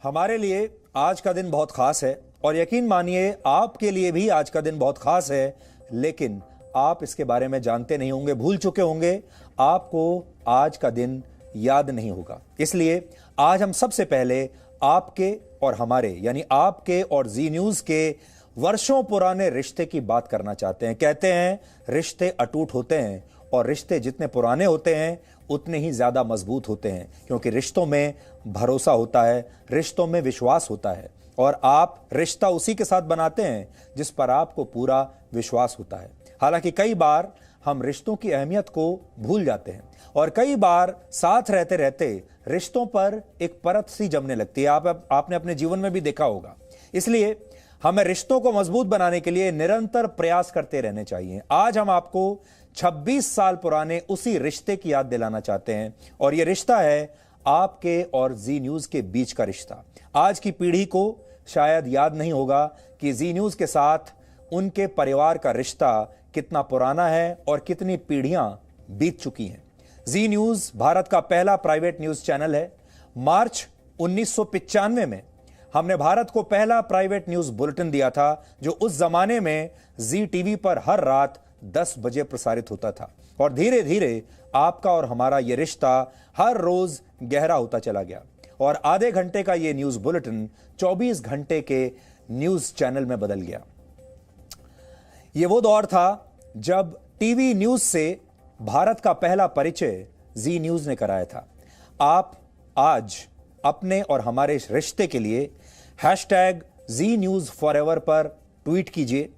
हमारे लिए आज का दिन बहुत खास है और यकीन मानिए आपके लिए भी आज का दिन बहुत खास है, लेकिन आप इसके बारे में जानते नहीं होंगे, भूल चुके होंगे, आपको आज का दिन याद नहीं होगा। इसलिए आज हम सबसे पहले आपके और हमारे यानी आपके और जी न्यूज के वर्षों पुराने रिश्ते की बात करना चाहते हैं। कहते हैं रिश्ते अटूट होते हैं और रिश्ते जितने पुराने होते हैं उतने ही ज्यादा मजबूत होते हैं, क्योंकि रिश्तों में भरोसा होता है, रिश्तों में विश्वास होता है और आप रिश्ता उसी के साथ बनाते हैं जिस पर आपको पूरा विश्वास होता है। हालांकि कई बार हम रिश्तों की अहमियत को भूल जाते हैं और कई बार साथ रहते रहते रिश्तों पर एक परत सी जमने लगती है। आपने अपने जीवन में भी देखा होगा। इसलिए हमें रिश्तों को मजबूत बनाने के लिए निरंतर प्रयास करते रहने चाहिए। आज हम आपको 26 साल पुराने उसी रिश्ते की याद दिलाना चाहते हैं और यह रिश्ता है आपके और जी न्यूज के बीच का रिश्ता। आज की पीढ़ी को शायद याद नहीं होगा कि जी न्यूज के साथ उनके परिवार का रिश्ता कितना पुराना है और कितनी पीढ़ियां बीत चुकी हैं। जी न्यूज भारत का पहला प्राइवेट न्यूज चैनल है। मार्च 1995 में हमने भारत को पहला प्राइवेट न्यूज बुलेटिन दिया था, जो उस जमाने में जी टीवी पर हर रात 10 बजे प्रसारित होता था और धीरे धीरे आपका और हमारा यह रिश्ता हर रोज गहरा होता चला गया और आधे घंटे का यह न्यूज बुलेटिन 24 घंटे के न्यूज चैनल में बदल गया। यह वो दौर था जब टीवी न्यूज से भारत का पहला परिचय जी न्यूज ने कराया था। आप आज अपने और हमारे इस रिश्ते के लिए #ZNewsForever पर ट्वीट कीजिए,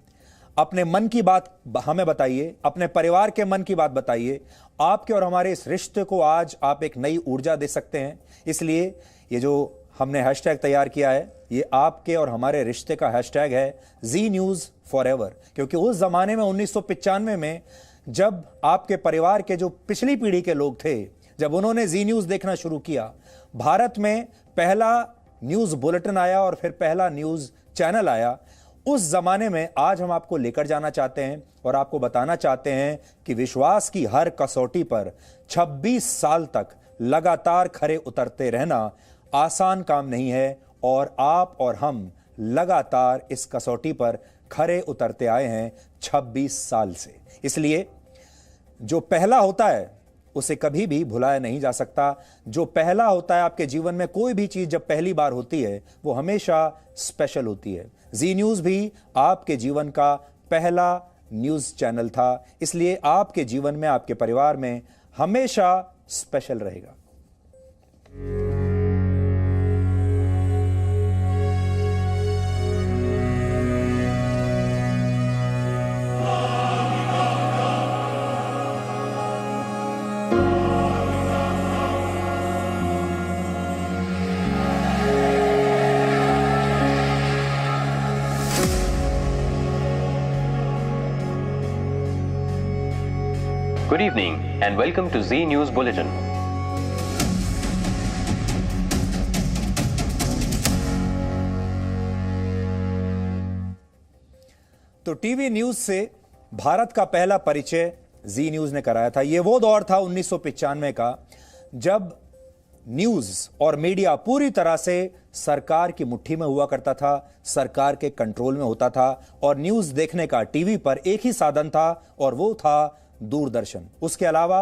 अपने मन की बात हमें बताइए, अपने परिवार के मन की बात बताइए। आपके और हमारे इस रिश्ते को आज आप एक नई ऊर्जा दे सकते हैं। इसलिए ये जो हमने हैशटैग तैयार किया है, ये आपके और हमारे रिश्ते का हैशटैग है ZNewsForever, क्योंकि उस जमाने में 1995 में जब आपके परिवार के जो पिछली पीढ़ी के लोग थे, जब उन्होंने जी न्यूज देखना शुरू किया, भारत में पहला न्यूज बुलेटिन आया और फिर पहला न्यूज चैनल आया। उस जमाने में आज हम आपको लेकर जाना चाहते हैं और आपको बताना चाहते हैं कि विश्वास की हर कसौटी पर 26 साल तक लगातार खरे उतरते रहना आसान काम नहीं है और आप और हम लगातार इस कसौटी पर खरे उतरते आए हैं 26 साल से। इसलिए जो पहला होता है उसे कभी भी भुलाया नहीं जा सकता। जो पहला होता है आपके जीवन में, कोई भी चीज जब पहली बार होती है वो हमेशा स्पेशल होती है। जी न्यूज भी आपके जीवन का पहला न्यूज चैनल था, इसलिए आपके जीवन में, आपके परिवार में हमेशा स्पेशल रहेगा। Good evening and welcome to Z News Bulletin. तो टीवी न्यूज से भारत का पहला परिचय जी न्यूज ने कराया था। यह वो दौर था 1995 का जब न्यूज और मीडिया पूरी तरह से सरकार की मुट्ठी में हुआ करता था, सरकार के कंट्रोल में होता था और न्यूज देखने का टीवी पर एक ही साधन था और वो था दूरदर्शन। उसके अलावा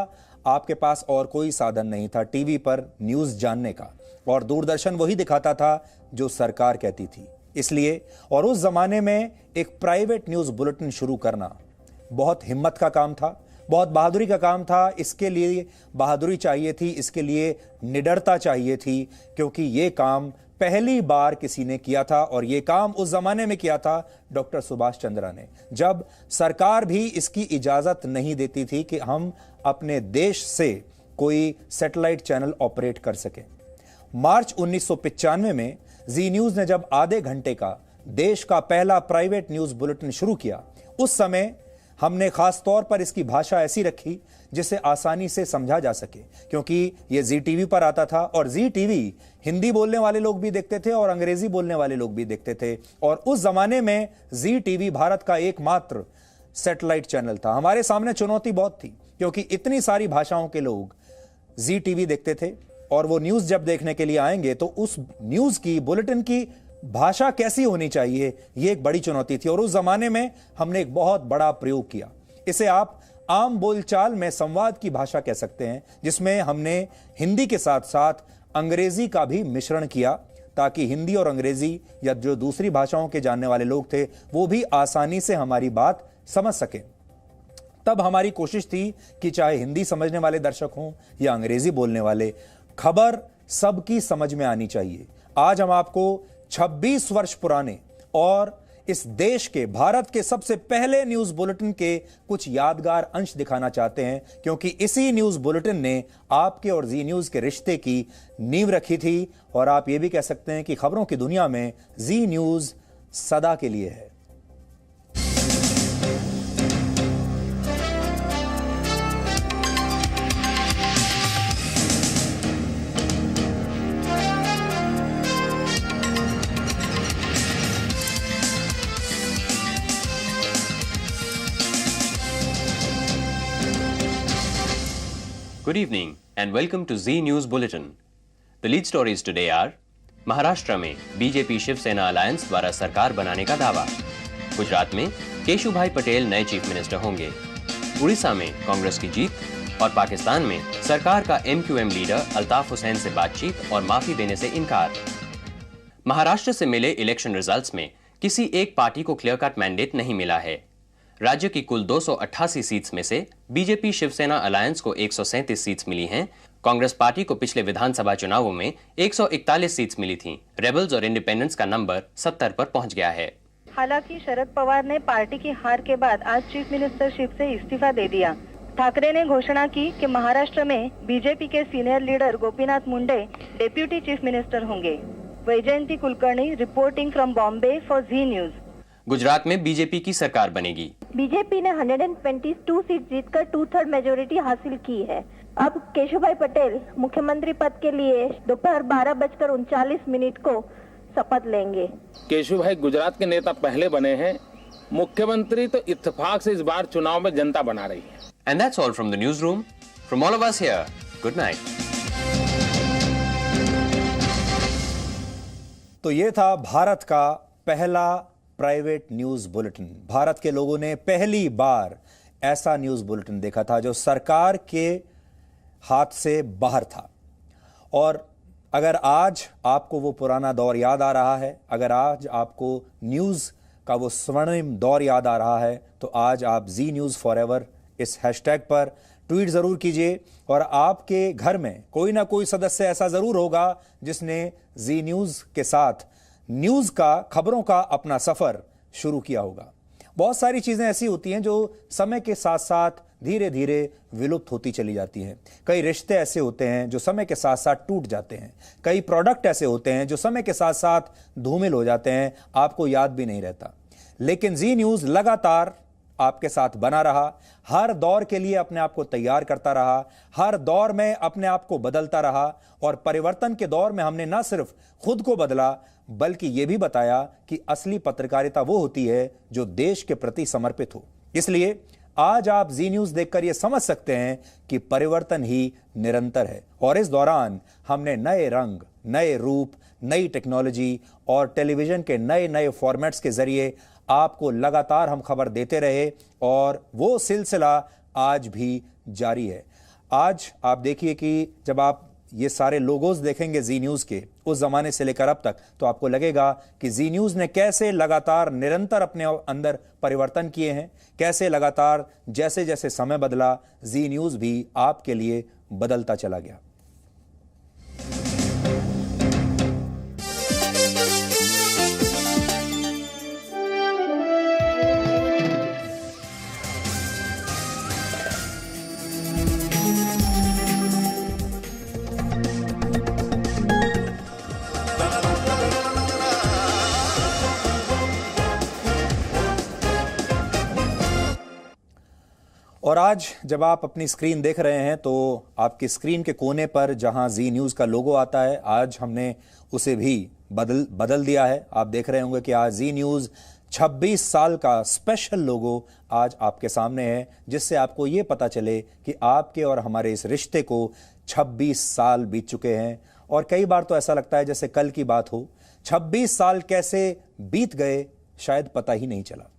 आपके पास और कोई साधन नहीं था टीवी पर न्यूज जानने का, और दूरदर्शन वही दिखाता था जो सरकार कहती थी। इसलिए और उस जमाने में एक प्राइवेट न्यूज बुलेटिन शुरू करना बहुत हिम्मत का काम था, बहुत बहादुरी का काम था। इसके लिए बहादुरी चाहिए थी, इसके लिए निडरता चाहिए थी, क्योंकि यह काम पहली बार किसी ने किया था और यह काम उस जमाने में किया था डॉक्टर सुभाष चंद्रा ने, जब सरकार भी इसकी इजाजत नहीं देती थी कि हम अपने देश से कोई सैटेलाइट चैनल ऑपरेट कर सके। मार्च 1995 में जी न्यूज ने जब आधे घंटे का देश का पहला प्राइवेट न्यूज बुलेटिन शुरू किया, उस समय हमने खास तौर पर इसकी भाषा ऐसी रखी जिसे आसानी से समझा जा सके, क्योंकि यह जी टीवी पर आता था और जी टीवी हिंदी बोलने वाले लोग भी देखते थे और अंग्रेजी बोलने वाले लोग भी देखते थे। और उस जमाने में जी टीवी भारत का एकमात्र सैटेलाइट चैनल था। हमारे सामने चुनौती बहुत थी, क्योंकि इतनी सारी भाषाओं के लोग जी टीवी देखते थे और वो न्यूज जब देखने के लिए आएंगे तो उस न्यूज की, बुलेटिन की भाषा कैसी होनी चाहिए, ये एक बड़ी चुनौती थी। और उस जमाने में हमने एक बहुत बड़ा प्रयोग किया। इसे आप आम बोलचाल में संवाद की भाषा कह सकते हैं, जिसमें हमने हिंदी के साथ साथ अंग्रेजी का भी मिश्रण किया, ताकि हिंदी और अंग्रेजी या जो दूसरी भाषाओं के जानने वाले लोग थे वो भी आसानी से हमारी बात समझ सके। तब हमारी कोशिश थी कि चाहे हिंदी समझने वाले दर्शक हों या अंग्रेजी बोलने वाले, खबर सबकी समझ में आनी चाहिए। आज हम आपको 26 वर्ष पुराने और इस देश के, भारत के सबसे पहले न्यूज बुलेटिन के कुछ यादगार अंश दिखाना चाहते हैं, क्योंकि इसी न्यूज बुलेटिन ने आपके और जी न्यूज के रिश्ते की नींव रखी थी। और आप ये भी कह सकते हैं कि खबरों की दुनिया में जी न्यूज सदा के लिए है। Good evening and welcome to Z News Bulletin. The lead stories today are: Maharashtra में बीजेपी शिवसेना अलायंस द्वारा सरकार बनाने का दावा, गुजरात में केशुभाई पटेल नए चीफ मिनिस्टर होंगे, उड़ीसा में कांग्रेस की जीत और पाकिस्तान में सरकार का MQM लीडर अल्ताफ हुसैन से बातचीत और माफी देने से इनकार। महाराष्ट्र से मिले इलेक्शन रिजल्ट्स में किसी एक पार्टी को क्लियर कट मैंडेट नहीं मिला है। राज्य की कुल 288 सीट्स में से बीजेपी शिवसेना अलायंस को 137 सीट्स मिली हैं। कांग्रेस पार्टी को पिछले विधानसभा चुनावों में 141 सीट्स मिली थीं। रेबल्स और इंडिपेंडेंट्स का नंबर 70 पर पहुंच गया है। हालांकि शरद पवार ने पार्टी की हार के बाद आज चीफ मिनिस्टरशिप से इस्तीफा दे दिया। ठाकरे ने घोषणा की कि महाराष्ट्र में बीजेपी के senior leader Gopinath Munde deputy chief minister होंगे। Vaijayanti Kulkarni reporting from Bombay for Zee News. Gujarat में बीजेपी की सरकार बनेगी। बीजेपी ने 122 सीट जीतकर 2/3 मेजोरिटी हासिल की है। अब केशुभाई पटेल मुख्यमंत्री पद के लिए दोपहर 12:39 को शपथ लेंगे। केशुभाई गुजरात के नेता पहले बने हैं, मुख्यमंत्री तो इत्तेफाक से इस बार चुनाव में जनता बना रही है। And that's all from the newsroom. From all of us here, good night. तो ये था भारत का पहला प्राइवेट न्यूज बुलेटिन। भारत के लोगों ने पहली बार ऐसा न्यूज बुलेटिन देखा था जो सरकार के हाथ से बाहर था। और अगर आज आपको वो पुराना दौर याद आ रहा है, अगर आज आपको न्यूज का वो स्वर्णिम दौर याद आ रहा है, तो आज आप जी न्यूज फॉरएवर इस हैशटैग पर ट्वीट जरूर कीजिए। और आपके घर में कोई ना कोई सदस्य ऐसा जरूर होगा जिसने जी न्यूज के साथ न्यूज का, खबरों का अपना सफर शुरू किया होगा। बहुत सारी चीजें ऐसी होती हैं जो समय के साथ साथ धीरे धीरे विलुप्त होती चली जाती हैं। कई रिश्ते ऐसे होते हैं जो समय के साथ साथ टूट जाते हैं। कई प्रोडक्ट ऐसे होते हैं जो समय के साथ साथ धूमिल हो जाते हैं, आपको याद भी नहीं रहता। लेकिन जी न्यूज लगातार आपके साथ बना रहा, हर दौर के लिए अपने आप को तैयार करता रहा, हर दौर में अपने आप को बदलता रहा। और परिवर्तन के दौर में हमने न सिर्फ खुद को बदला, बल्कि यह भी बताया कि असली पत्रकारिता वो होती है जो देश के प्रति समर्पित हो। इसलिए आज आप जी न्यूज देखकर यह समझ सकते हैं कि परिवर्तन ही निरंतर है। और इस दौरान हमने नए रंग, नए रूप, नई टेक्नोलॉजी और टेलीविजन के नए नए फॉर्मेट्स के जरिए आपको लगातार हम खबर देते रहे, और वो सिलसिला आज भी जारी है। आज आप देखिए कि जब आप ये सारे लोगोज देखेंगे जी न्यूज के, उस जमाने से लेकर अब तक, तो आपको लगेगा कि जी न्यूज ने कैसे लगातार निरंतर अपने अंदर परिवर्तन किए हैं, कैसे लगातार जैसे जैसे समय बदला, जी न्यूज भी आपके लिए बदलता चला गया। और आज जब आप अपनी स्क्रीन देख रहे हैं तो आपकी स्क्रीन के कोने पर जहां जी न्यूज का लोगो आता है, आज हमने उसे भी बदल दिया है। आप देख रहे होंगे कि आज जी न्यूज 26 साल का स्पेशल लोगो आज आपके सामने है, जिससे आपको यह पता चले कि आपके और हमारे इस रिश्ते को 26 साल बीत चुके हैं और कई बार तो ऐसा लगता है जैसे कल की बात हो। 26 साल कैसे बीत गए शायद पता ही नहीं चला।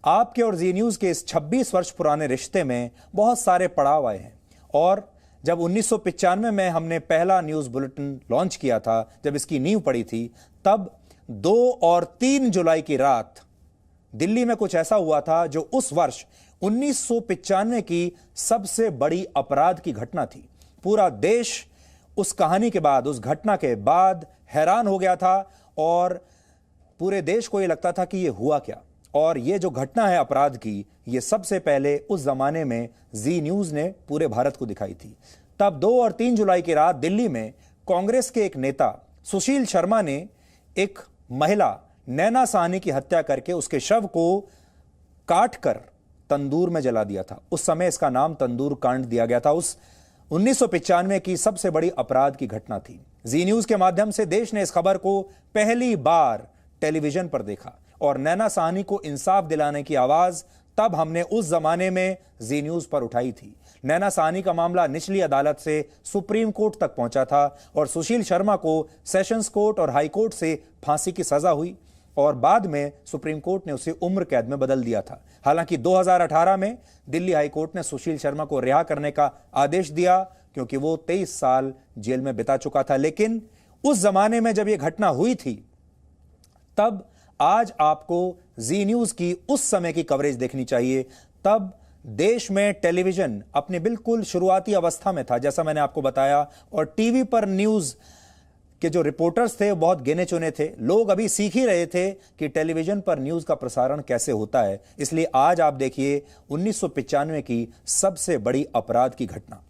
आपके और जी न्यूज के इस 26 वर्ष पुराने रिश्ते में बहुत सारे पड़ाव आए हैं और जब 1995 में हमने पहला न्यूज बुलेटिन लॉन्च किया था, जब इसकी नींव पड़ी थी, तब 2 और 3 जुलाई की रात दिल्ली में कुछ ऐसा हुआ था जो उस वर्ष 1995 की सबसे बड़ी अपराध की घटना थी। पूरा देश उस कहानी के बाद, उस घटना के बाद हैरान हो गया था और पूरे देश को यह लगता था कि यह हुआ क्या। और यह जो घटना है अपराध की, यह सबसे पहले उस जमाने में जी न्यूज ने पूरे भारत को दिखाई थी। तब 2 और 3 जुलाई की रात दिल्ली में कांग्रेस के एक नेता सुशील शर्मा ने एक महिला नैना साहनी की हत्या करके उसके शव को काटकर तंदूर में जला दिया था। उस समय इसका नाम तंदूर कांड दिया गया था। उस 1995 की सबसे बड़ी अपराध की घटना थी। जी न्यूज के माध्यम से देश ने इस खबर को पहली बार टेलीविजन पर देखा और नैना साहनी को इंसाफ दिलाने की आवाज तब हमने उस जमाने में जी न्यूज पर उठाई थी। नैना साहनी का मामला निचली अदालत से सुप्रीम कोर्ट तक पहुंचा था और सुशील शर्मा को सेशंस कोर्ट और हाई कोर्ट से फांसी की सजा हुई और बाद में सुप्रीम कोर्ट ने उसे उम्र कैद में बदल दिया था। हालांकि 2018 में दिल्ली हाई कोर्ट ने सुशील शर्मा को रिहा करने का आदेश दिया क्योंकि वो 23 साल जेल में बिता चुका था। लेकिन उस जमाने में जब यह घटना हुई थी, तब आज आपको जी न्यूज की उस समय की कवरेज देखनी चाहिए। तब देश में टेलीविजन अपने बिल्कुल शुरुआती अवस्था में था, जैसा मैंने आपको बताया, और टीवी पर न्यूज के जो रिपोर्टर्स थे वो बहुत गिने चुने थे। लोग अभी सीख ही रहे थे कि टेलीविजन पर न्यूज का प्रसारण कैसे होता है। इसलिए आज आप देखिए 1995 की सबसे बड़ी अपराध की घटना।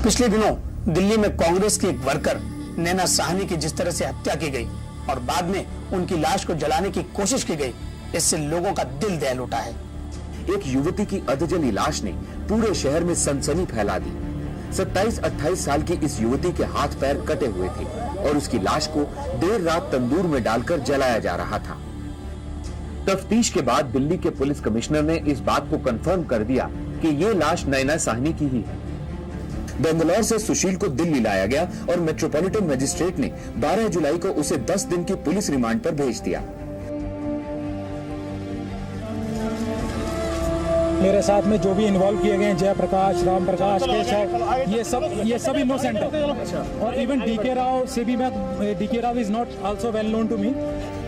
पिछले दिनों दिल्ली में कांग्रेस के एक वर्कर नैना साहनी की जिस तरह से हत्या की गई और बाद में उनकी लाश को जलाने की कोशिश की गई, इससे लोगों का दिल दहल उठा है। एक युवती की अधजली लाश ने पूरे शहर में सनसनी फैला दी। 27-28 साल की इस युवती के हाथ पैर कटे हुए थे और उसकी लाश को देर रात तंदूर में डालकर जलाया जा रहा था। तफ्तीश के बाद दिल्ली के पुलिस कमिश्नर ने इस बात को कंफर्म कर दिया कि ये लाश नैना साहनी की ही है। बेंगलौर से सुशील को दिल्ली लाया गया और मेट्रोपॉलिटन मजिस्ट्रेट ने 12 जुलाई को उसे 10 दिन की पुलिस रिमांड पर भेज दिया। मेरे साथ में जो भी इन्वॉल्व किए गए हैं, जयप्रकाश, राम प्रकाश, केशव, ये सब इनोसेंट है। और इवन डीके राव से भी मैं, DK Rao is not also well known to me.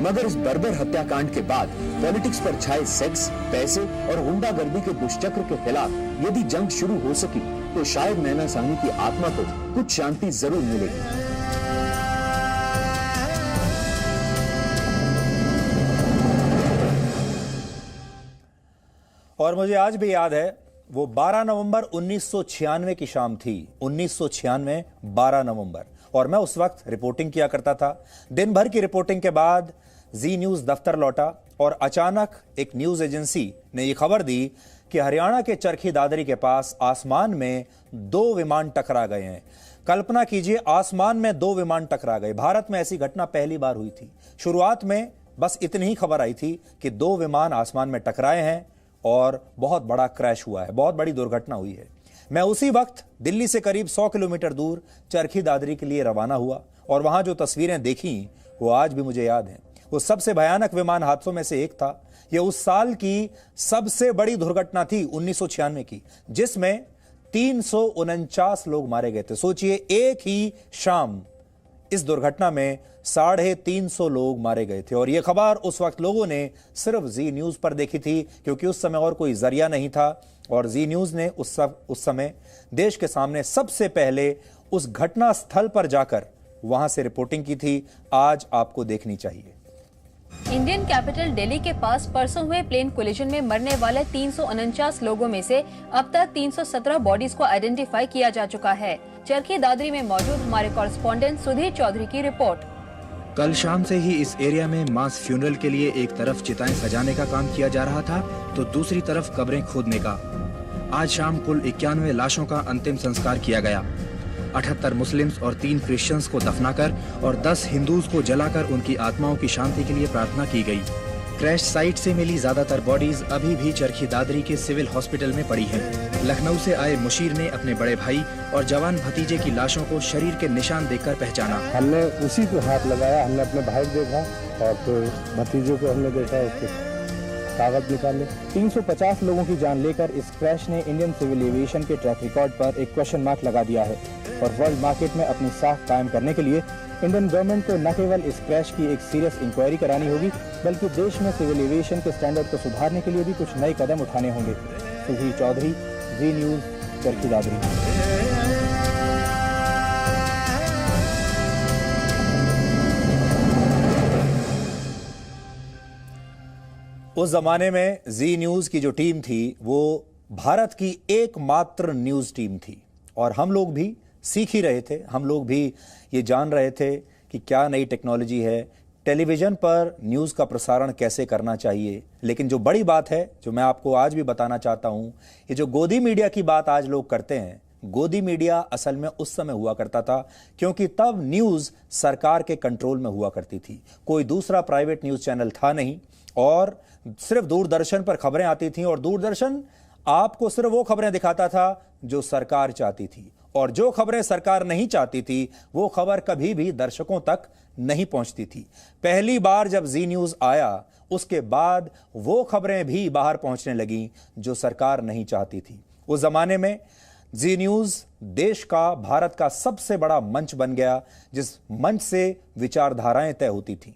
मगर इस बर्बर हत्याकांड के बाद पॉलिटिक्स पर छाए सेक्स, पैसे और गुंडागर्दी के दुष्चक्र के खिलाफ यदि जंग शुरू हो सकी तो शायद नैना साहनी की आत्मा को कुछ शांति जरूर मिलेगी। और मुझे आज भी याद है वो 12 नवंबर 1996 की शाम थी। 1996 12 नवंबर, और मैं उस वक्त रिपोर्टिंग किया करता था। दिन भर की रिपोर्टिंग के बाद जी न्यूज दफ्तर लौटा और अचानक एक न्यूज एजेंसी ने यह खबर दी कि हरियाणा के चरखी दादरी के पास आसमान में 2 विमान टकरा गए हैं। कल्पना कीजिए, आसमान में 2 विमान टकरा गए। भारत में ऐसी घटना पहली बार हुई थी। शुरुआत में बस इतनी ही खबर आई थी कि 2 विमान आसमान में टकराए हैं और बहुत बड़ा क्रैश हुआ है, बहुत बड़ी दुर्घटना हुई है। मैं उसी वक्त दिल्ली से करीब 100 किलोमीटर दूर चरखी दादरी के लिए रवाना हुआ और वहां जो तस्वीरें देखी वो आज भी मुझे याद हैं। वो सबसे भयानक विमान हादसों में से एक था। यह उस साल की सबसे बड़ी दुर्घटना थी 1996 की, जिसमें 349 लोग मारे गए थे। सोचिए, एक ही शाम इस दुर्घटना में 350 लोग मारे गए थे। और यह खबर उस वक्त लोगों ने सिर्फ जी न्यूज पर देखी थी, क्योंकि उस समय और कोई जरिया नहीं था। और जी न्यूज ने उस समय देश के सामने सबसे पहले उस घटना स्थल पर जाकर वहां से रिपोर्टिंग की थी। आज आपको देखनी चाहिए। इंडियन कैपिटल दिल्ली के पास परसों हुए प्लेन कोलिजन में मरने वाले 349 लोगों में से अब तक 317 बॉडीज को आइडेंटिफाई किया जा चुका है। चरखी दादरी में मौजूद हमारे कॉरेस्पॉन्डेंट सुधीर चौधरी की रिपोर्ट। कल शाम से ही इस एरिया में मास फ्यूनरल के लिए एक तरफ चिताएं सजाने का काम किया जा रहा था तो दूसरी तरफ कब्रें खोदने का। आज शाम कुल 91 लाशों का अंतिम संस्कार किया गया। 78 मुस्लिम्स और 3 क्रिश्चियंस को दफनाकर और 10 हिंदूज को जलाकर उनकी आत्माओं की शांति के लिए प्रार्थना की गई। क्रैश साइट से मिली ज्यादातर बॉडीज अभी भी चरखी दादरी के सिविल हॉस्पिटल में पड़ी हैं। लखनऊ से आए मुशीर ने अपने बड़े भाई और जवान भतीजे की लाशों को शरीर के निशान देखकर पहचाना। हमने उसी को हाथ लगाया, हमने अपने भाई को देखा और फिर भतीजों को हमने देखा, उसके कागज निकाले। 350 लोगों की जान लेकर इस क्रैश ने इंडियन सिविल एविएशन के ट्रैक रिकॉर्ड पर एक क्वेश्चन मार्क लगा दिया है और वर्ल्ड मार्केट में अपनी साख कायम करने के लिए इंडियन गवर्नमेंट को न केवल इस क्रैश की एक सीरियस इंक्वायरी करानी होगी, बल्कि देश में सिविल एविएशन के स्टैंडर्ड को सुधारने के लिए भी कुछ नए कदम उठाने होंगे। सुधीर चौधरी, जी न्यूज, चरखी दादरी। उस जमाने में जी न्यूज की जो टीम थी वो भारत की एकमात्र न्यूज टीम थी और हम लोग भी सीख ही रहे थे। हम लोग भी ये जान रहे थे कि क्या नई टेक्नोलॉजी है, टेलीविजन पर न्यूज़ का प्रसारण कैसे करना चाहिए। लेकिन जो बड़ी बात है, जो मैं आपको आज भी बताना चाहता हूँ, ये जो गोदी मीडिया की बात आज लोग करते हैं, गोदी मीडिया असल में उस समय हुआ करता था क्योंकि तब न्यूज़ सरकार के कंट्रोल में हुआ करती थी। कोई दूसरा प्राइवेट न्यूज़ चैनल था नहीं और सिर्फ दूरदर्शन पर खबरें आती थीं और दूरदर्शन आपको सिर्फ वो खबरें दिखाता था जो सरकार चाहती थी और जो खबरें सरकार नहीं चाहती थी वो खबर कभी भी दर्शकों तक नहीं पहुंचती थी। पहली बार जब जी न्यूज़ आया उसके बाद वो खबरें भी बाहर पहुंचने लगी जो सरकार नहीं चाहती थी। उस जमाने में जी न्यूज़ देश का, भारत का सबसे बड़ा मंच बन गया जिस मंच से विचारधाराएं तय होती थी।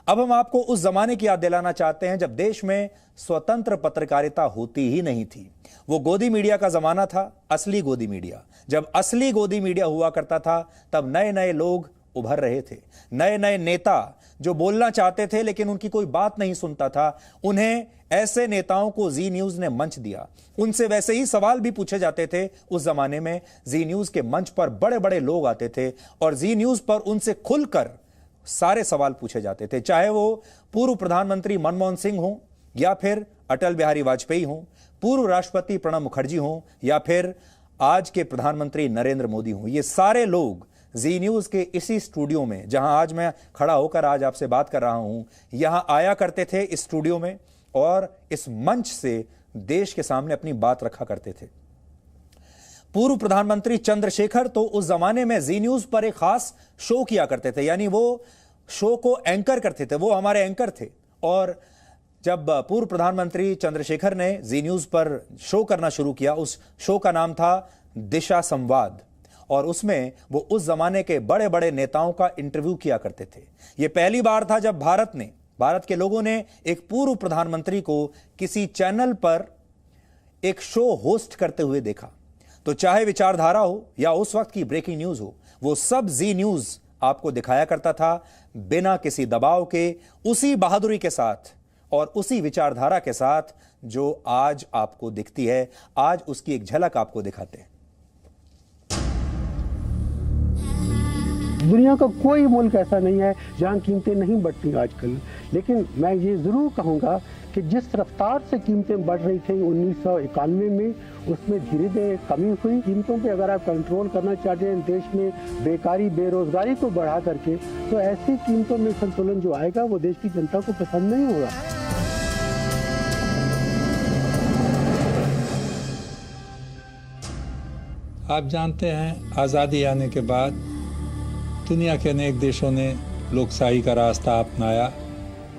अब हम आपको उस जमाने की याद दिलाना चाहते हैं जब देश में स्वतंत्र पत्रकारिता होती ही नहीं थी। वो गोदी मीडिया का जमाना था, असली गोदी मीडिया। जब असली गोदी मीडिया हुआ करता था तब नए नए लोग उभर रहे थे, नए नए नेता जो बोलना चाहते थे लेकिन उनकी कोई बात नहीं सुनता था। उन्हें ऐसे नेताओं को जी न्यूज़ ने मंच दिया। उनसे वैसे ही सवाल भी पूछे जाते थे। उस जमाने में जी न्यूज़ के मंच पर बड़े बड़े लोग आते थे और जी न्यूज़ पर उनसे खुलकर सारे सवाल पूछे जाते थे, चाहे वो पूर्व प्रधानमंत्री मनमोहन सिंह हो या फिर अटल बिहारी वाजपेयी हो, पूर्व राष्ट्रपति प्रणब मुखर्जी हो या फिर आज के प्रधानमंत्री नरेंद्र मोदी हो। ये सारे लोग जी न्यूज़ के इसी स्टूडियो में, जहां आज मैं खड़ा होकर आज आपसे बात कर रहा हूं, यहां आया करते थे इस स्टूडियो में और इस मंच से देश के सामने अपनी बात रखा करते थे। पूर्व प्रधानमंत्री चंद्रशेखर तो उस जमाने में जी न्यूज़ पर एक खास शो किया करते थे, यानी वो शो को एंकर करते थे, वो हमारे एंकर थे। और जब पूर्व प्रधानमंत्री चंद्रशेखर ने जी न्यूज़ पर शो करना शुरू किया, उस शो का नाम था दिशा संवाद और उसमें वो उस जमाने के बड़े बड़े नेताओं का इंटरव्यू किया करते थे। ये पहली बार था जब भारत के लोगों ने एक पूर्व प्रधानमंत्री को किसी चैनल पर एक शो होस्ट करते हुए देखा। तो चाहे विचारधारा हो या उस वक्त की ब्रेकिंग न्यूज़ हो, वो सब जी न्यूज़ आपको दिखाया करता था बिना किसी दबाव के, उसी बहादुरी के साथ और उसी विचारधारा के साथ जो आज आपको दिखती है। आज उसकी एक झलक आपको दिखाते हैं। दुनिया का कोई मुल्क ऐसा नहीं है जहां कीमतें नहीं बढ़ती आजकल, लेकिन मैं ये ज़रूर कहूँगा कि जिस रफ्तार से कीमतें बढ़ रही थी 1991 में, उसमें धीरे धीरे कमी हुई। कीमतों पे अगर आप कंट्रोल करना चाहते हैं देश में बेकारी बेरोजगारी को बढ़ा करके, तो ऐसी कीमतों में संतुलन जो आएगा वो देश की जनता को पसंद नहीं होगा। आप जानते हैं, आज़ादी आने के बाद दुनिया के अनेक देशों ने लोकशाही का रास्ता अपनाया,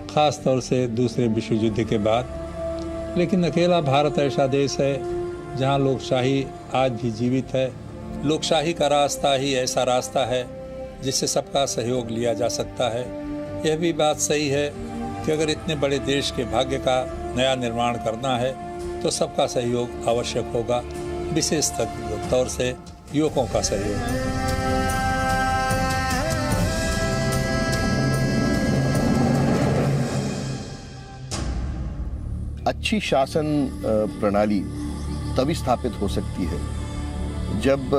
ख़ास तौर से दूसरे विश्व युद्ध के बाद। लेकिन अकेला भारत ऐसा देश है जहां लोकशाही आज भी जीवित है। लोकशाही का रास्ता ही ऐसा रास्ता है जिससे सबका सहयोग लिया जा सकता है। यह भी बात सही है कि अगर इतने बड़े देश के भाग्य का नया निर्माण करना है तो सबका सहयोग आवश्यक होगा, विशेष तौर से युवकों का सहयोग। अच्छी शासन प्रणाली तभी स्थापित हो सकती है जब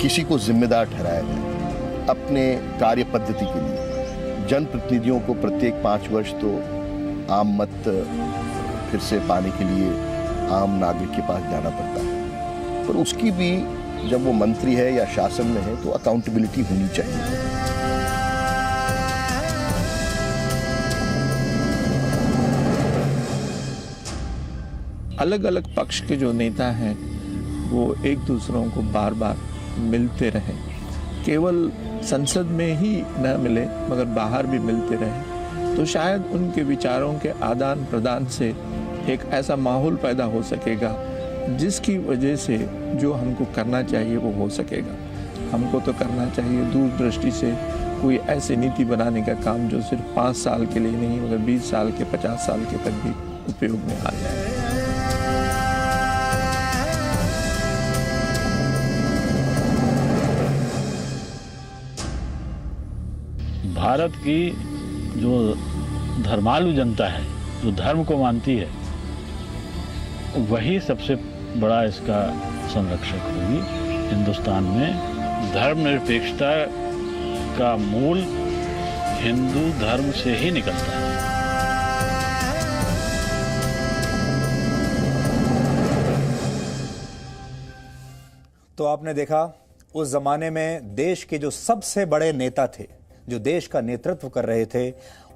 किसी को जिम्मेदार ठहराया जाए अपने कार्य पद्धति के लिए। जनप्रतिनिधियों को प्रत्येक 5 वर्ष तो आम मत फिर से पाने के लिए आम नागरिक के पास जाना पड़ता है, पर उसकी भी जब वो मंत्री है या शासन में है तो अकाउंटेबिलिटी होनी चाहिए। अलग अलग पक्ष के जो नेता हैं वो एक दूसरों को बार बार मिलते रहें, केवल संसद में ही न मिले मगर बाहर भी मिलते रहें, तो शायद उनके विचारों के आदान प्रदान से एक ऐसा माहौल पैदा हो सकेगा जिसकी वजह से जो हमको करना चाहिए वो हो सकेगा। हमको तो करना चाहिए दूरदृष्टि से कोई ऐसी नीति बनाने का काम जो सिर्फ 5 साल के लिए नहीं मगर 20 साल के 50 साल के तक भी उपयोग में आ जाए। भारत की जो धर्मालु जनता है, जो धर्म को मानती है, वही सबसे बड़ा इसका संरक्षक होगी। हिंदुस्तान में धर्मनिरपेक्षता का मूल हिंदू धर्म से ही निकलता है। तो आपने देखा उस जमाने में देश के जो सबसे बड़े नेता थे, जो देश का नेतृत्व कर रहे थे,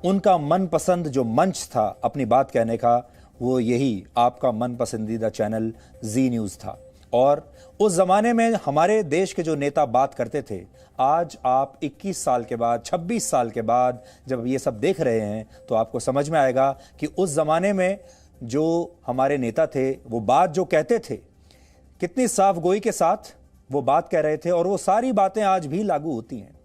उनका मनपसंद जो मंच था अपनी बात कहने का, वो यही आपका मन पसंदीदा चैनल जी न्यूज़ था। और उस जमाने में हमारे देश के जो नेता बात करते थे, आज आप 21 साल के बाद, 26 साल के बाद जब ये सब देख रहे हैं तो आपको समझ में आएगा कि उस जमाने में जो हमारे नेता थे वो बात जो कहते थे कितनी साफ गोई के साथ वो बात कह रहे थे, और वो सारी बातें आज भी लागू होती हैं।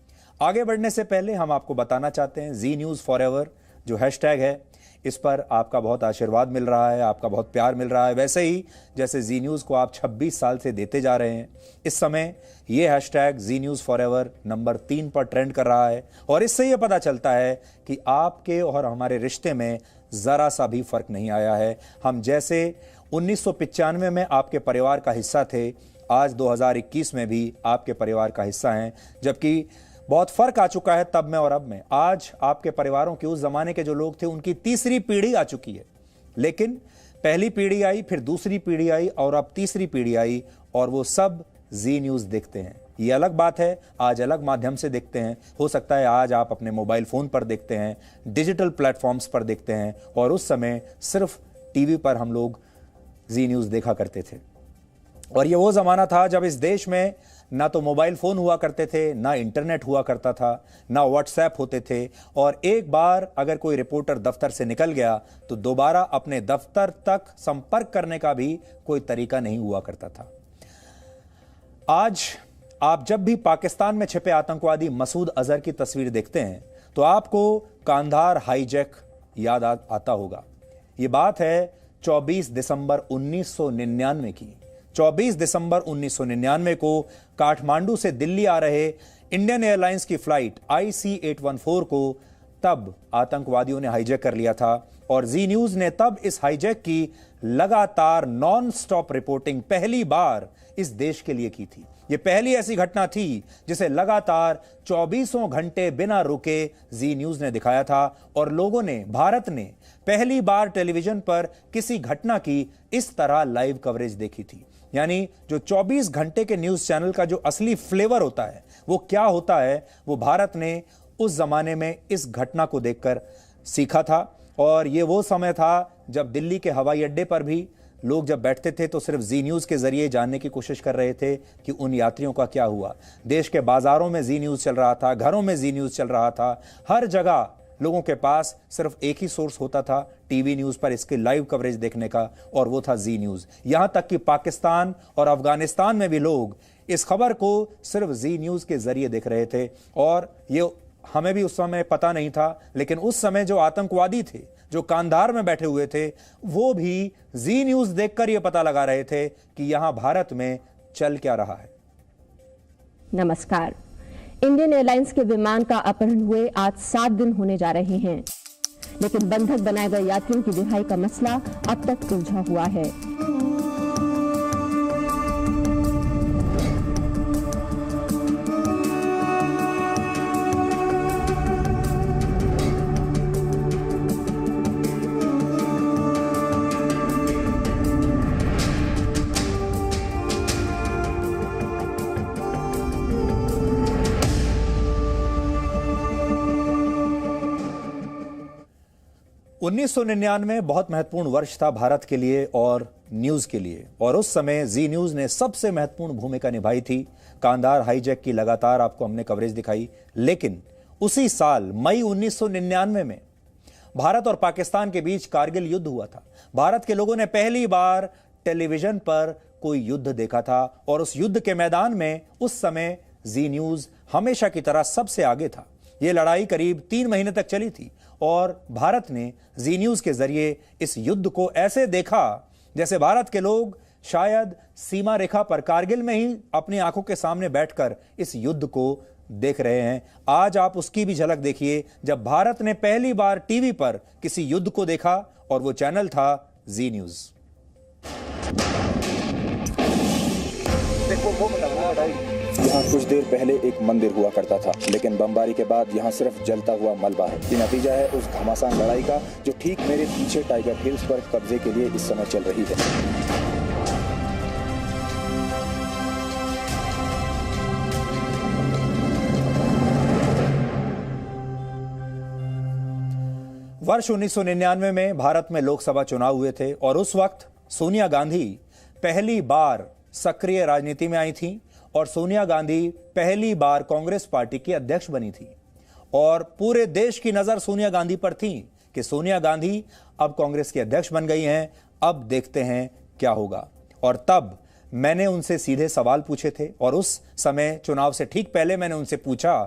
आगे बढ़ने से पहले हम आपको बताना चाहते हैं जी न्यूज़ फॉरएवर जो हैशटैग है, इस पर आपका बहुत आशीर्वाद मिल रहा है, आपका बहुत प्यार मिल रहा है, वैसे ही जैसे जी न्यूज़ को आप 26 साल से देते जा रहे हैं। इस समय ये हैशटैग जी न्यूज़ फॉरएवर नंबर 3 पर ट्रेंड कर रहा है, और इससे ये पता चलता है कि आपके और हमारे रिश्ते में ज़रा सा भी फर्क नहीं आया है। हम जैसे 1995 में आपके परिवार का हिस्सा थे, आज 2021 में भी आपके परिवार का हिस्सा हैं, जबकि बहुत फर्क आ चुका है तब में और अब में। आज आपके परिवारों के उस जमाने के जो लोग थे उनकी तीसरी पीढ़ी आ चुकी है, लेकिन पहली पीढ़ी आई, फिर दूसरी पीढ़ी आई और अब तीसरी पीढ़ी आई, और वो सब जी न्यूज़ देखते हैं। ये अलग बात है, आज अलग माध्यम से देखते हैं। हो सकता है आज आप अपने मोबाइल फ़ोन पर देखते हैं, डिजिटल प्लेटफॉर्म्स पर देखते हैं, और उस समय सिर्फ टीवी पर हम लोग जी न्यूज़ देखा करते थे। और ये वो ज़माना था जब इस देश में ना तो मोबाइल फ़ोन हुआ करते थे, ना इंटरनेट हुआ करता था, ना व्हाट्सएप होते थे, और एक बार अगर कोई रिपोर्टर दफ्तर से निकल गया तो दोबारा अपने दफ्तर तक संपर्क करने का भी कोई तरीका नहीं हुआ करता था। आज आप जब भी पाकिस्तान में छिपे आतंकवादी मसूद अजहर की तस्वीर देखते हैं तो आपको कांधार हाईजैक याद आता होगा। ये बात है 24 दिसंबर 1999 की। 24 दिसंबर 1999 को काठमांडू से दिल्ली आ रहे इंडियन एयरलाइंस की फ्लाइट IC-814 को तब आतंकवादियों ने हाईजैक कर लिया था, और जी न्यूज़ ने तब इस हाईजैक की लगातार नॉन स्टॉप रिपोर्टिंग पहली बार इस देश के लिए की थी। ये पहली ऐसी घटना थी जिसे लगातार 24 घंटे बिना रुके जी न्यूज़ ने दिखाया था, और लोगों ने, भारत ने पहली बार टेलीविजन पर किसी घटना की इस तरह लाइव कवरेज देखी थी। यानी जो 24 घंटे के न्यूज़ चैनल का जो असली फ्लेवर होता है वो क्या होता है, वो भारत ने उस जमाने में इस घटना को देखकर सीखा था। और ये वो समय था जब दिल्ली के हवाई अड्डे पर भी लोग जब बैठते थे तो सिर्फ जी न्यूज़ के जरिए जानने की कोशिश कर रहे थे कि उन यात्रियों का क्या हुआ। देश के बाजारों में जी न्यूज़ चल रहा था, घरों में जी न्यूज़ चल रहा था, हर जगह लोगों के पास सिर्फ एक ही सोर्स होता था टीवी न्यूज़ पर इसके लाइव कवरेज देखने का, और वो था जी न्यूज़। यहां तक कि पाकिस्तान और अफगानिस्तान में भी लोग इस खबर को सिर्फ जी न्यूज़ के जरिए देख रहे थे, और ये हमें भी उस समय पता नहीं था, लेकिन उस समय जो आतंकवादी थे, जो कांधार में बैठे हुए थे, वो भी जी न्यूज़ देखकर ये पता लगा रहे थे कि यहां भारत में चल क्या रहा है। नमस्कार। इंडियन एयरलाइंस के विमान का अपहरण हुए आज 7 दिन होने जा रहे हैं, लेकिन बंधक बनाए गए यात्रियों की रिहाई का मसला अब तक उलझा हुआ है। 1999 बहुत महत्वपूर्ण वर्ष था भारत के लिए और न्यूज के लिए, और उस समय जी न्यूज ने सबसे महत्वपूर्ण भूमिका निभाई थी। कांधार हाईजैक की लगातार आपको हमने कवरेज दिखाई, लेकिन उसी साल मई 1999 में भारत और पाकिस्तान के बीच कारगिल युद्ध हुआ था। भारत के लोगों ने पहली बार टेलीविजन पर कोई युद्ध देखा था, और उस युद्ध के मैदान में उस समय जी न्यूज हमेशा की तरह सबसे आगे था। यह लड़ाई करीब 3 महीने तक चली थी, और भारत ने जी न्यूज के जरिए इस युद्ध को ऐसे देखा जैसे भारत के लोग शायद सीमा रेखा पर कारगिल में ही अपनी आंखों के सामने बैठकर इस युद्ध को देख रहे हैं। आज आप उसकी भी झलक देखिए जब भारत ने पहली बार टीवी पर किसी युद्ध को देखा, और वो चैनल था जी न्यूज। यहाँ कुछ देर पहले एक मंदिर हुआ करता था, लेकिन बमबारी के बाद यहाँ सिर्फ जलता हुआ मलबा है। ये नतीजा है उस घमासान लड़ाई का जो ठीक मेरे पीछे टाइगर हिल्स पर कब्जे के लिए इस समय चल रही है। वर्ष 1999 में भारत में लोकसभा चुनाव हुए थे, और उस वक्त सोनिया गांधी पहली बार सक्रिय राजनीति में आई थी, और सोनिया गांधी पहली बार कांग्रेस पार्टी की अध्यक्ष बनी थी। और पूरे देश की नजर सोनिया गांधी पर थी कि सोनिया गांधी अब कांग्रेस की अध्यक्ष बन गई हैं, अब देखते हैं क्या होगा। और तब मैंने उनसे सीधे सवाल पूछे थे, और उस समय चुनाव से ठीक पहले मैंने उनसे पूछा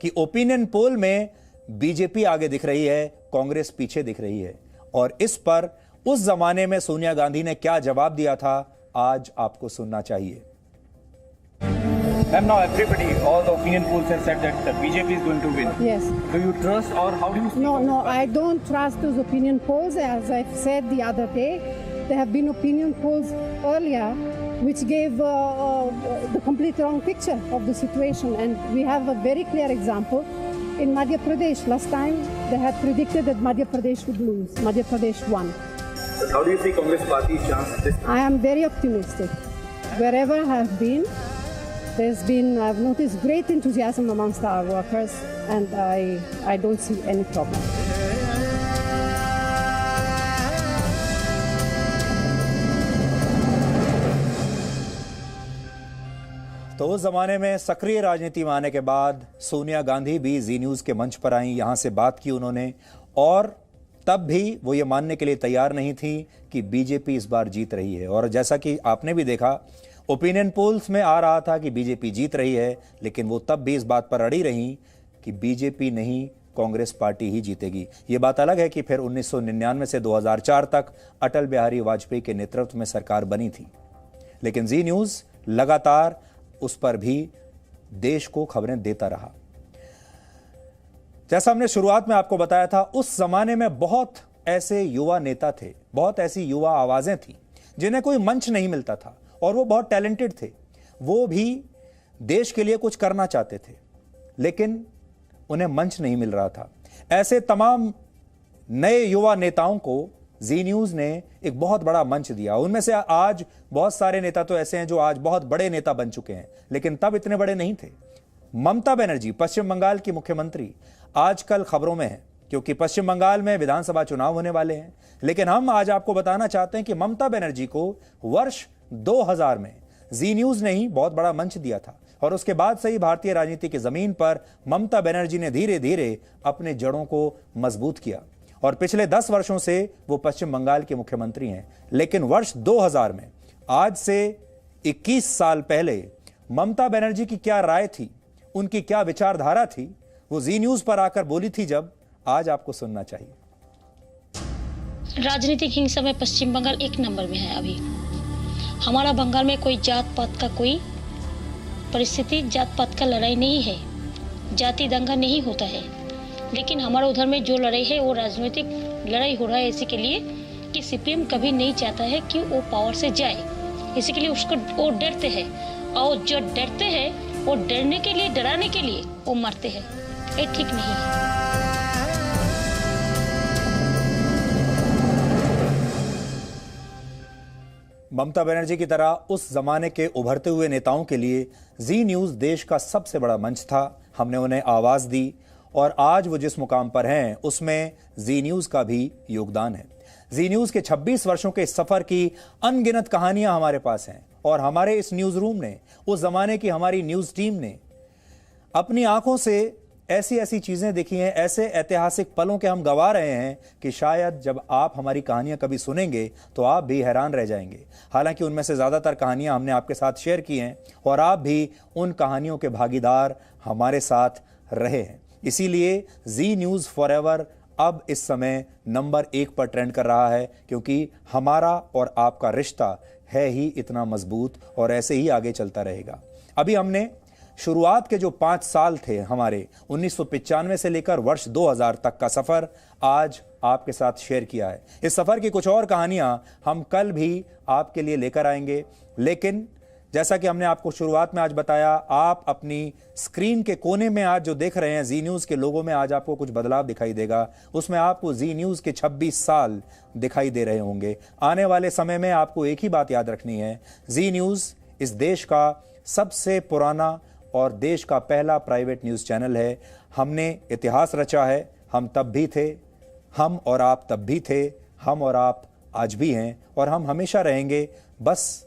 कि ओपिनियन पोल में बीजेपी आगे दिख रही है, कांग्रेस पीछे दिख रही है। और इस पर उस जमाने में सोनिया गांधी ने क्या जवाब दिया था, आज आपको सुनना चाहिए। Ma'am, now everybody, all the opinion polls have said that the BJP is going to win. Yes. Do you trust, or how do you see? No, I don't trust those opinion polls. As I've said the other day, there have been opinion polls earlier which gave the complete wrong picture of the situation. And we have a very clear example in Madhya Pradesh. Last time they had predicted that Madhya Pradesh would lose. Madhya Pradesh won. But how do you see Congress party's chance this time? I am very optimistic. Wherever I have been, I've noticed great enthusiasm amongst our workers, and I don't see any problem. तो उस जमाने में सक्रिय राजनीति में आने के बाद सोनिया गांधी भी जी न्यूज के मंच पर आई, यहां से बात की उन्होंने, और तब भी वो ये मानने के लिए तैयार नहीं थी कि बीजेपी इस बार जीत रही है। और जैसा कि आपने भी देखा, ओपिनियन पोल्स में आ रहा था कि बीजेपी जीत रही है, लेकिन वो तब भी इस बात पर अड़ी रही कि बीजेपी नहीं, कांग्रेस पार्टी ही जीतेगी। ये बात अलग है कि फिर 1999 से 2004 तक अटल बिहारी वाजपेयी के नेतृत्व में सरकार बनी थी, लेकिन जी न्यूज लगातार उस पर भी देश को खबरें देता रहा। जैसा हमने शुरुआत में आपको बताया था, उस जमाने में बहुत ऐसे युवा नेता थे, बहुत ऐसी युवा आवाजें थी जिन्हें कोई मंच नहीं मिलता था, और वो बहुत टैलेंटेड थे। वो भी देश के लिए कुछ करना चाहते थे, लेकिन उन्हें मंच नहीं मिल रहा था। ऐसे तमाम नए युवा नेताओं को जी न्यूज ने एक बहुत बड़ा मंच दिया। उनमें से आज बहुत सारे नेता तो ऐसे हैं जो आज बहुत बड़े नेता बन चुके हैं, लेकिन तब इतने बड़े नहीं थे। ममता बनर्जी, पश्चिम बंगाल की मुख्यमंत्री, आजकल खबरों में है क्योंकि पश्चिम बंगाल में विधानसभा चुनाव होने वाले हैं। लेकिन हम आज आपको बताना चाहते हैं कि ममता बनर्जी को वर्ष 2000 में जी न्यूज ने ही बहुत बड़ा मंच दिया था, और उसके बाद से ही भारतीय राजनीति की जमीन पर ममता बनर्जी ने धीरे धीरे अपने जड़ों को मजबूत किया, और पिछले 10 वर्षों से वो पश्चिम बंगाल के मुख्यमंत्री हैं। लेकिन वर्ष 2000 में, आज से 21 साल पहले, ममता बनर्जी की क्या राय थी, उनकी क्या विचारधारा थी, वो जी न्यूज पर आकर बोली थी जब, आज आपको सुनना चाहिए। राजनीतिक हिंसा में पश्चिम बंगाल 1 नंबर में है। अभी हमारा बंगाल में कोई जात पात का कोई परिस्थिति, जात पात का लड़ाई नहीं है, जाति दंगा नहीं होता है। लेकिन हमारे उधर में जो लड़ाई है वो राजनीतिक लड़ाई हो रहा है इसी के लिए कि सीपीएम कभी नहीं चाहता है कि वो पावर से जाए, इसी के लिए उसको वो डरते हैं, और जो डरते हैं वो डरने के लिए, डराने के लिए वो मरते हैं। ये ठीक नहीं है। ममता बनर्जी की तरह उस जमाने के उभरते हुए नेताओं के लिए जी न्यूज देश का सबसे बड़ा मंच था। हमने उन्हें आवाज दी, और आज वो जिस मुकाम पर हैं उसमें जी न्यूज का भी योगदान है। जी न्यूज के 26 वर्षों के इस सफर की अनगिनत कहानियां हमारे पास हैं और हमारे इस न्यूज रूम ने, उस जमाने की हमारी न्यूज टीम ने अपनी आंखों से ऐसी ऐसी चीजें देखी हैं, ऐसे ऐतिहासिक पलों के हम गवा रहे हैं कि शायद जब आप हमारी कहानियां कभी सुनेंगे तो आप भी हैरान रह जाएंगे। हालांकि उनमें से ज्यादातर कहानियां हमने आपके साथ शेयर की हैं और आप भी उन कहानियों के भागीदार हमारे साथ रहे हैं। इसीलिए जी न्यूज फॉरएवर अब इस समय नंबर 1 पर ट्रेंड कर रहा है, क्योंकि हमारा और आपका रिश्ता है ही इतना मजबूत और ऐसे ही आगे चलता रहेगा। अभी हमने शुरुआत के जो 5 साल थे हमारे 1995 से लेकर वर्ष 2000 तक का सफर आज आपके साथ शेयर किया है। इस सफर की कुछ और कहानियां हम कल भी आपके लिए लेकर आएंगे, लेकिन जैसा कि हमने आपको शुरुआत में आज बताया, आप अपनी स्क्रीन के कोने में आज जो देख रहे हैं जी न्यूज के लोगों में आज आपको कुछ बदलाव दिखाई देगा। उसमें आपको जी न्यूज के 26 साल दिखाई दे रहे होंगे। आने वाले समय में आपको एक ही बात याद रखनी है, जी न्यूज इस देश का सबसे पुराना और देश का पहला प्राइवेट न्यूज चैनल है। हमने इतिहास रचा है, हम तब भी थे, हम और आप तब भी थे, हम और आप आज भी हैं और हम हमेशा रहेंगे। बस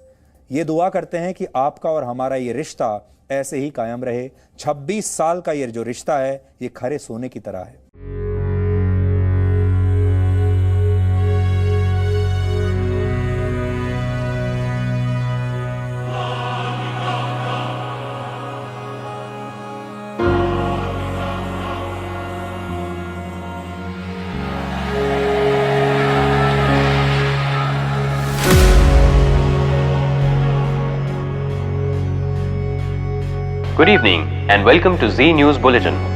ये दुआ करते हैं कि आपका और हमारा ये रिश्ता ऐसे ही कायम रहे। 26 साल का ये जो रिश्ता है ये खरे सोने की तरह है। Good evening and welcome to Z News Bulletin.